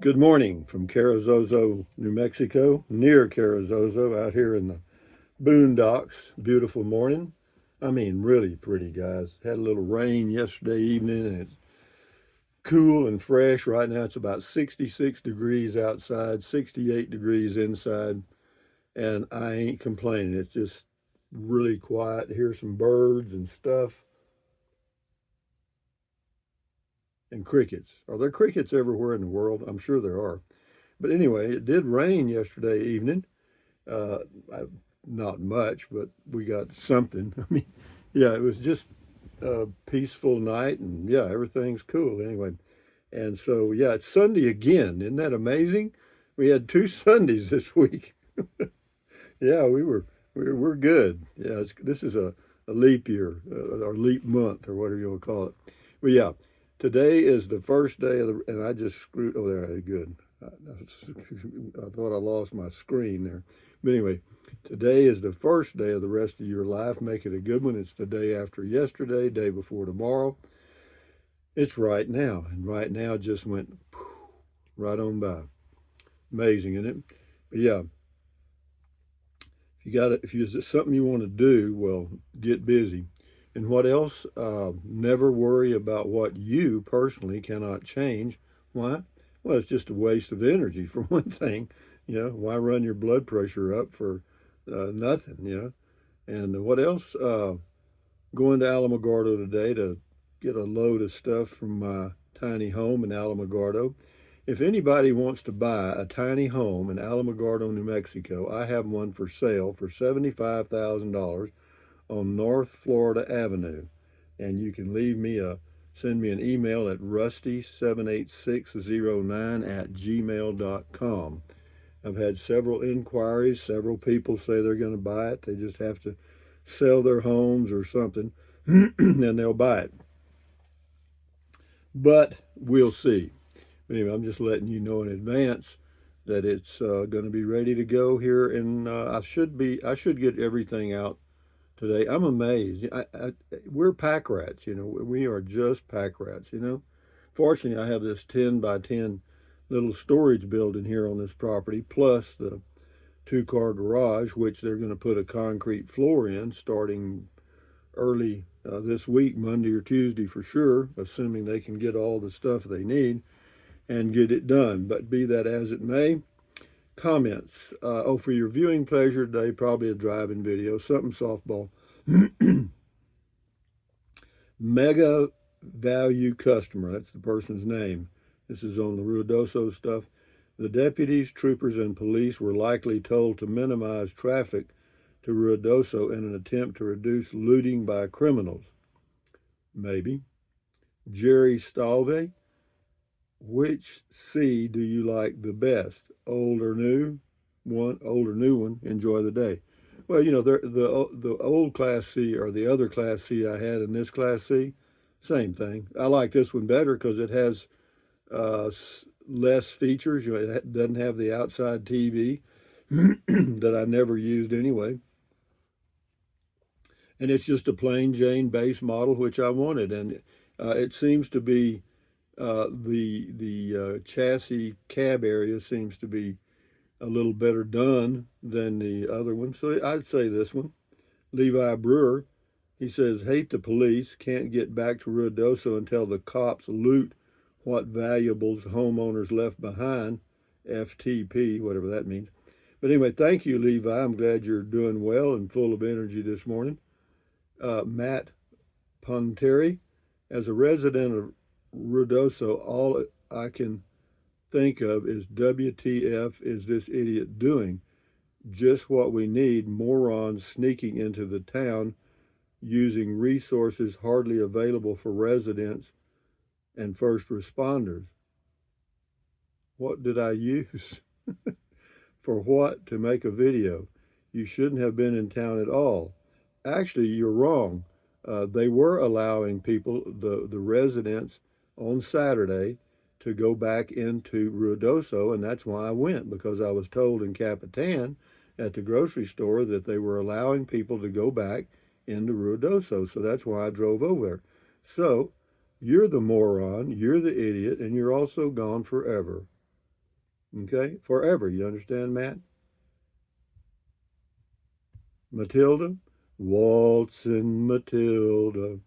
Good morning from Carrizozo, New Mexico, near Carrizozo, out here in the boondocks. Beautiful morning. I mean, really pretty, guys. Had a little rain yesterday evening and it's cool and fresh. Right now it's about 66 degrees outside, 68 degrees inside, and I ain't complaining. It's just really quiet. Hear some birds and stuff and crickets. Are there crickets everywhere in the world? I'm sure there are. But anyway, it did rain yesterday evening. Uh, I, Not much, but we got something. I mean, yeah, it was just a peaceful night, and yeah, everything's cool anyway. And so, yeah, it's Sunday again. Isn't that amazing? We had two Sundays this week. Yeah, we're good. Yeah, this is a leap year or leap month or whatever you want to call it. But yeah, today is the first day of the, and I just screwed. Oh, there, good. I thought I lost my screen there. But anyway, today is the first day of the rest of your life. Make it a good one. It's the day after yesterday, day before tomorrow. It's right now, and right now just went right on by. Amazing, isn't it? But yeah, if you something you want to do, well, get busy. And what else? Never worry about what you personally cannot change. Why? Well, it's just a waste of energy for one thing. Why run your blood pressure up for nothing? And what else? Going to Alamogordo today to get a load of stuff from my tiny home in Alamogordo. If anybody wants to buy a tiny home in Alamogordo, New Mexico, I have one for sale for $75,000 on North Florida Avenue. And you can send me an email at rusty78609 at gmail.com. I've had several inquiries. Several people say they're going to buy it. They just have to sell their homes or something, and they'll buy it. But we'll see. Anyway, I'm just letting you know in advance that it's going to be ready to go here, and I should get everything out today. I'm amazed. We're pack rats. We are just pack rats. Fortunately, I have this 10 by 10 little storage building here on this property, plus the two-car garage, which they're going to put a concrete floor in starting early this week, Monday or Tuesday for sure, assuming they can get all the stuff they need and get it done. But be that as it may, comments. For your viewing pleasure today, probably a driving video, something softball. Mega value customer, that's the person's name. This is on the Ruidoso stuff. The deputies, troopers, and police were likely told to minimize traffic to Ruidoso in an attempt to reduce looting by criminals. Maybe. Jerry Stalve, which C do you like the best? Old or new? Old or new one. Enjoy the day. Well, the old Class C or the other Class C I had in this Class C, same thing. I like this one better because it has uh, less features. It doesn't have the outside TV that I never used anyway, and it's just a plain Jane base model which I wanted, and it seems to be the chassis cab area seems to be a little better done than the other one. So I'd say this one. Levi Brewer, he says, hate the police, can't get back to Ruidoso until the cops loot what valuables homeowners left behind, FTP, whatever that means. But anyway, thank you, Levi. I'm glad you're doing well and full of energy this morning. Matt Ponteri, as a resident of Ruidoso, all I can think of is WTF is this idiot doing? Just what we need, morons sneaking into the town using resources hardly available for residents and first responders. What did I use? For what? To make a video. You shouldn't have been in town at all. Actually, you're wrong. They were allowing people, the residents, on Saturday to go back into Ruidoso, and that's why I went, because I was told in Capitan at the grocery store that they were allowing people to go back into Ruidoso. So that's why I drove over there. So you're the moron, you're the idiot, and you're also gone forever. Okay, forever. You understand, Matt? Matilda, waltzing Matilda.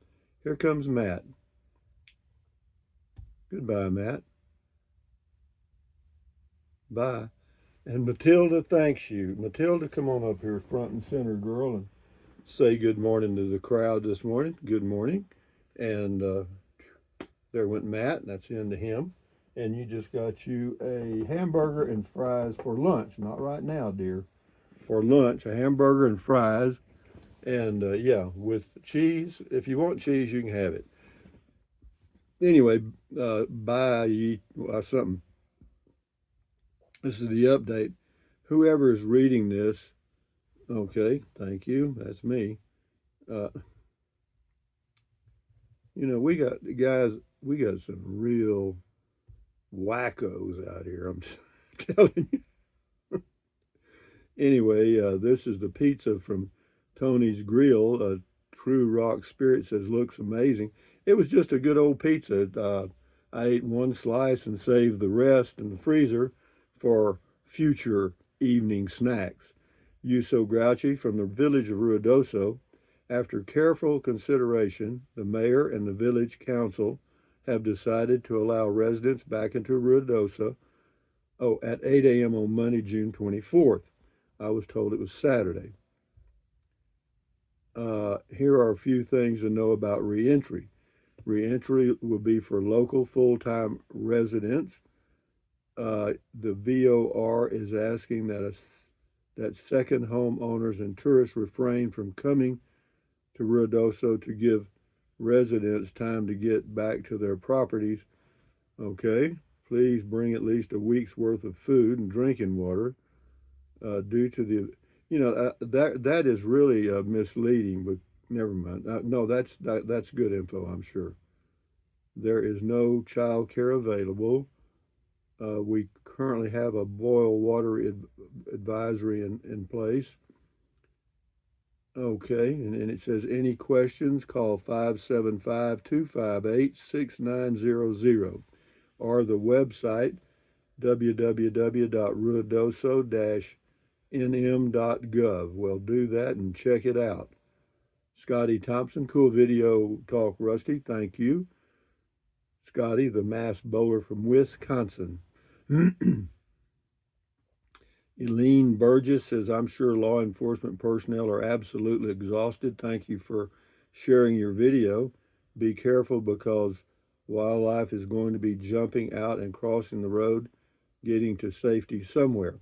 Here comes Matt. Goodbye, Matt. Bye. And Matilda thanks you. Matilda, come on up here, front and center, girl, and say good morning to the crowd this morning. Good morning. And there went Matt, and that's into him. And you just got you a hamburger and fries for lunch. Not right now, dear. For lunch, a hamburger and fries. And yeah, with cheese. If you want cheese, you can have it. Anyway, buy something. This is the update. Whoever is reading this, okay, thank you. That's me. Uh, we got guys. We got some real wackos out here. I'm telling you. Anyway, this is the pizza from Tony's Grill. True Rock Spirit says looks amazing. It was just a good old pizza. I ate one slice and saved the rest in the freezer for future evening snacks. You So Grouchy from the village of Ruidoso. After careful consideration, the mayor and the village council have decided to allow residents back into Ruidoso at 8 a.m. on Monday, June 24th. I was told it was Saturday. Here are a few things to know about reentry. Reentry will be for local full-time residents. The VOR is asking that second homeowners and tourists refrain from coming to Ruidoso to give residents time to get back to their properties. Okay, please bring at least a week's worth of food and drinking water. Due to that is really misleading, but never mind. No, that's good info, I'm sure. There is no child care available. We currently have a boil water advisory in place. Okay, and it says any questions, call 575-258-6900 or the website www.ruidoso-nm.gov. Well, do that and check it out. Scotty Thompson, cool video talk, Rusty. Thank you. Scotty, the mass bowler from Wisconsin. Eileen Burgess says, I'm sure law enforcement personnel are absolutely exhausted. Thank you for sharing your video. Be careful because wildlife is going to be jumping out and crossing the road, getting to safety somewhere.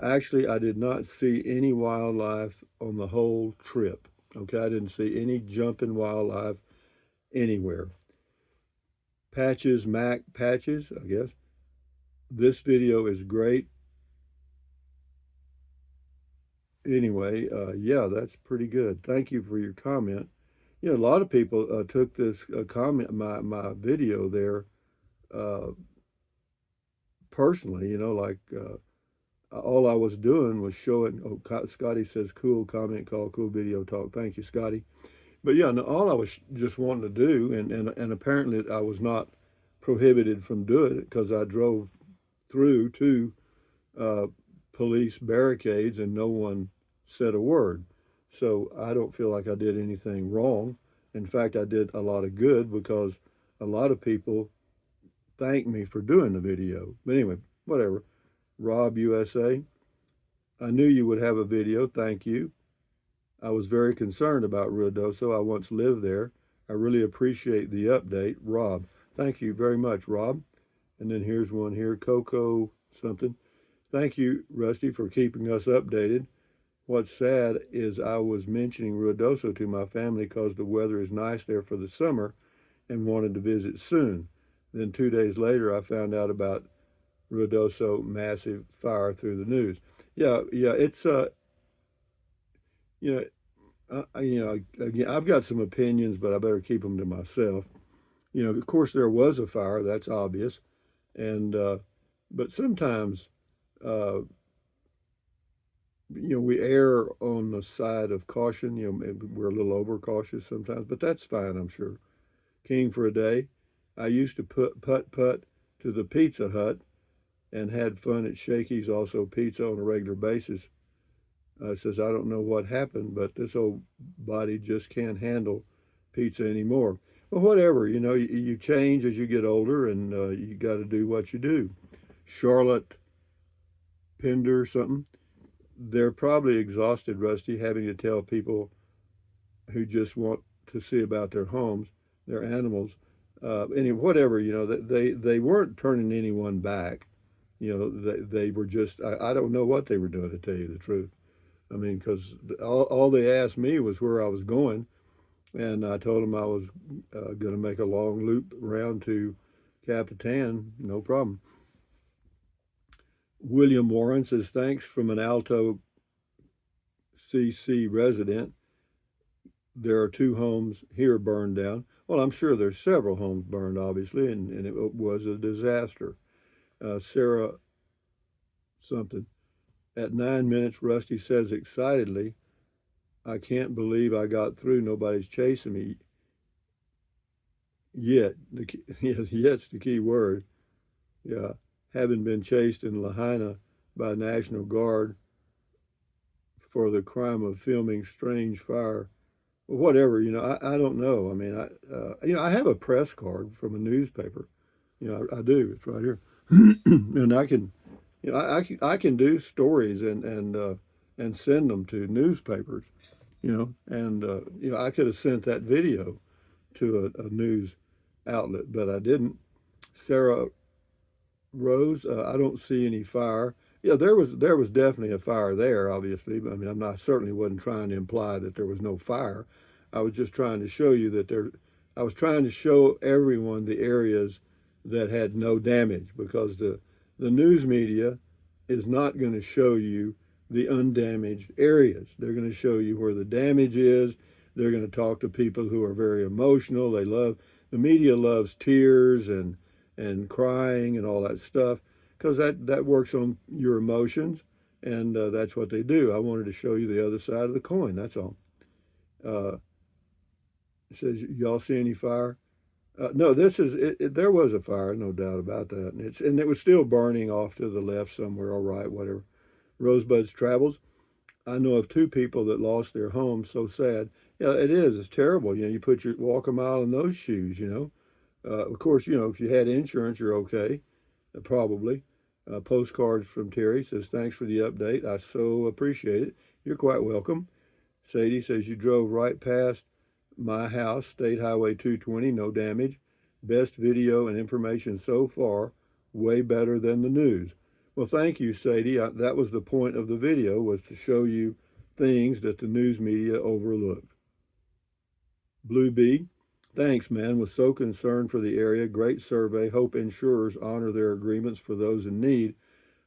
Actually, I did not see any wildlife on the whole trip. Okay, I didn't see any jumping wildlife anywhere. Patches, Mac Patches, I guess. This video is great. Anyway, yeah, that's pretty good. Thank you for your comment. A lot of people took this comment, my video there, uh, personally. Like all I was doing was showing. Oh, Scotty says, "Cool comment, call, cool video talk." Thank you, Scotty. But yeah, no, all I was just wanting to do, and apparently I was not prohibited from doing it because I drove through two police barricades and no one said a word. So I don't feel like I did anything wrong. In fact, I did a lot of good because a lot of people thanked me for doing the video. But anyway, whatever. Rob USA, I knew you would have a video. Thank you. I was very concerned about Ruidoso. I once lived there. I really appreciate the update. Rob, thank you very much, Rob. And then here's one here, Coco something. Thank you, Rusty, for keeping us updated. What's sad is I was mentioning Ruidoso to my family because the weather is nice there for the summer and wanted to visit soon. Then 2 days later, I found out about Ruidoso massive fire through the news. Yeah, it's you again, I've got some opinions, but I better keep them to myself. Of course, there was a fire. That's obvious, and but sometimes, uh, we err on the side of caution. Maybe we're a little overcautious sometimes, but that's fine, I'm sure. King for a day. I used to put putt to the Pizza Hut and had fun at Shakey's, also pizza on a regular basis. Says, I don't know what happened, but this old body just can't handle pizza anymore. Well, whatever, you change as you get older, and you got to do what you do. Charlotte Pender something. They're probably exhausted, Rusty, having to tell people who just want to see about their homes, their animals, whatever. They weren't turning anyone back. They were just. I don't know what they were doing, to tell you the truth. I mean, because all they asked me was where I was going, and I told them I was going to make a long loop around to Capitan. No problem. William Warren says, thanks from an Alto CC resident. There are 2 homes here burned down. Well, I'm sure there's several homes burned, obviously, and it was a disaster. Sarah something. At 9 minutes, Rusty says excitedly, I can't believe I got through. Nobody's chasing me yet. Yet's the key word. Yeah. Having been chased in Lahaina by National Guard for the crime of filming strange fire. Whatever, I don't know. I mean, I have a press card from a newspaper. I do. It's right here. And I can, I can do stories and send them to newspapers, and I could have sent that video to a news outlet, but I didn't. Sarah Rose, I don't see any fire. Yeah, there was definitely a fire there, obviously. But I mean, certainly wasn't trying to imply that there was no fire. I was just trying to show you that I was trying to show everyone the areas that had no damage, because the news media is not going to show you the undamaged areas. They're going to show you where the damage is. They're going to talk to people who are very emotional. The media loves tears and crying and all that stuff, because that works on your emotions, and that's what they do. I wanted to show you the other side of the coin. That's all. It says, y'all see any fire? No, this is it. There was a fire, no doubt about that, and it was still burning off to the left somewhere. All right, whatever. Rosebud's Travels. I know of 2 people that lost their homes. So sad. Yeah, it is. It's terrible. You walk a mile in those shoes. Of course, if you had insurance, you're okay, probably. Postcards from Terry says, thanks for the update. I so appreciate it. You're quite welcome. Sadie says, you drove right past my house, State Highway 220, no damage. Best video and information so far, way better than the news. Well, thank you, Sadie. That was the point of the video, was to show you things that the news media overlooked. Blue Bee, thanks, man. Was so concerned for the area. Great survey. Hope insurers honor their agreements for those in need.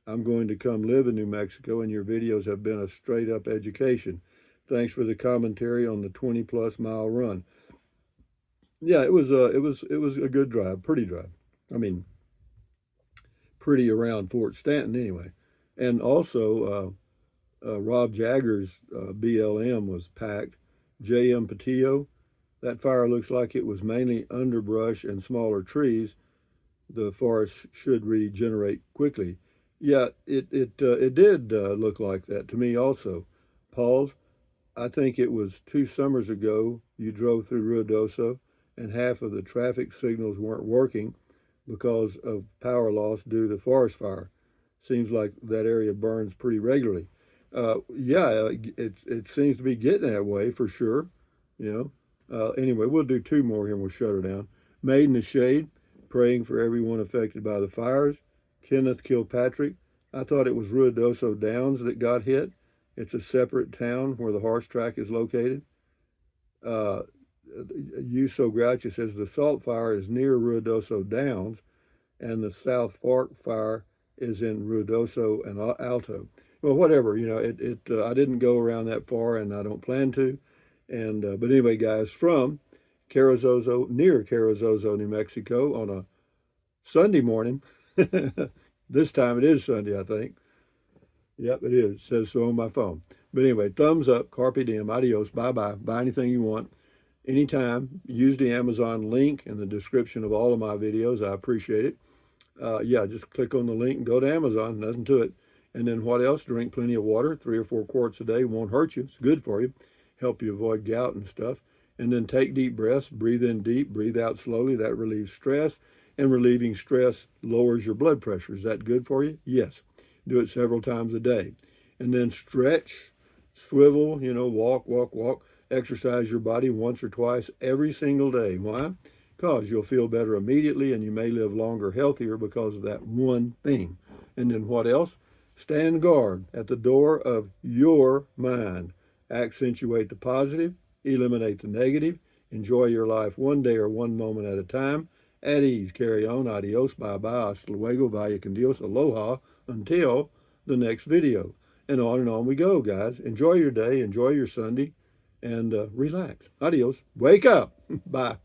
I'm going to come live in New Mexico, and your videos have been a straight up education. Thanks for the commentary on the 20+ mile run. Yeah, it was a good drive, pretty drive. I mean, pretty around Fort Stanton anyway. And also, Rob Jagger's BLM was packed. J.M. Patillo, that fire looks like it was mainly underbrush and smaller trees. The forest should regenerate quickly. Yeah, it did look like that to me also. Paul's, I think it was 2 summers ago you drove through Ruidoso and half of the traffic signals weren't working because of power loss due to forest fire. Seems like that area burns pretty regularly. Yeah, it seems to be getting that way for sure. Anyway, we'll do 2 more here and we'll shut her down. Made in the Shade, praying for everyone affected by the fires. Kenneth Kilpatrick, I thought it was Ruidoso Downs that got hit. It's a separate town where the horse track is located. Yuso Grouchy says the Salt Fire is near Ruidoso Downs, and the South Fork Fire is in Ruidoso and Alto. Well, whatever, I didn't go around that far, and I don't plan to. And but anyway, guys, from Carrizozo, near Carrizozo, New Mexico, on a Sunday morning. This time it is Sunday, I think. Yep, it is. It says so on my phone. But anyway, thumbs up, carpe diem, adios, bye-bye. Buy anything you want, anytime. Use the Amazon link in the description of all of my videos. I appreciate it. Yeah, just click on the link and go to Amazon. Nothing to it. And then what else? Drink plenty of water, 3 or 4 quarts a day. Won't hurt you. It's good for you. Help you avoid gout and stuff. And then take deep breaths. Breathe in deep, breathe out slowly. That relieves stress. And relieving stress lowers your blood pressure. Is that good for you? Yes. Do it several times a day. And then stretch, swivel, walk, walk, walk. Exercise your body once or twice every single day. Why? Because you'll feel better immediately and you may live longer, healthier because of that one thing. And then what else? Stand guard at the door of your mind. Accentuate the positive, eliminate the negative, enjoy your life one day or one moment at a time. At ease, carry on, adios, bye-bye, hasta luego, vaya con Dios, aloha, until the next video. And on we go, guys. Enjoy your day, enjoy your Sunday, and relax. Adios. Wake up. Bye.